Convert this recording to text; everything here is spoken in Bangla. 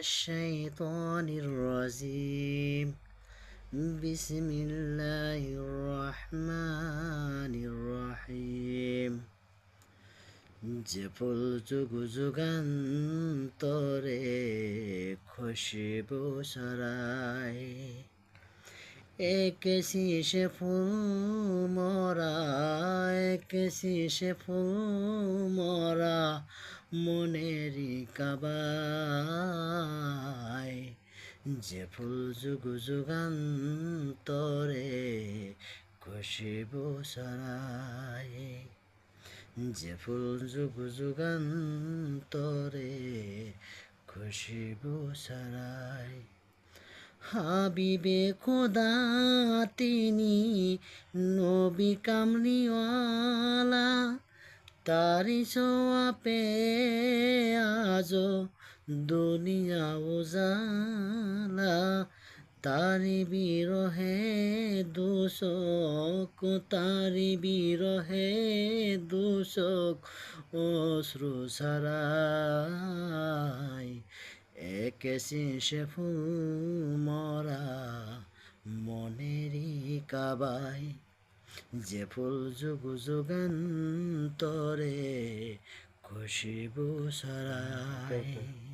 الشيطان الرجيم بسم الله الرحمن الرحيم যে ফুল যুগ যুগান্তরে খুশবু ছড়ায় এক শীষে ফুল মরা এক শীষে ফুল মরা মনেরই কাবায় যে ফুল যুগ যুগান্তরে খুশবু ছড়ায় যে ফুল যুগ যুগান্তরে খুশবু ছড়ায় হাবিবে খোদা তিনি নবী কামলিওয়ালা তারি ছোঁয়াপে আজো দুনিয়া উজালা তারি বিরহে দূষক তারি বিরহে দূষক অশ্রু ছাড়ায় এক শীষে ফুল মরা মনেরই কাবায় যে ফুল যুগ যুগান্তরে খুশবু ছড়ায়।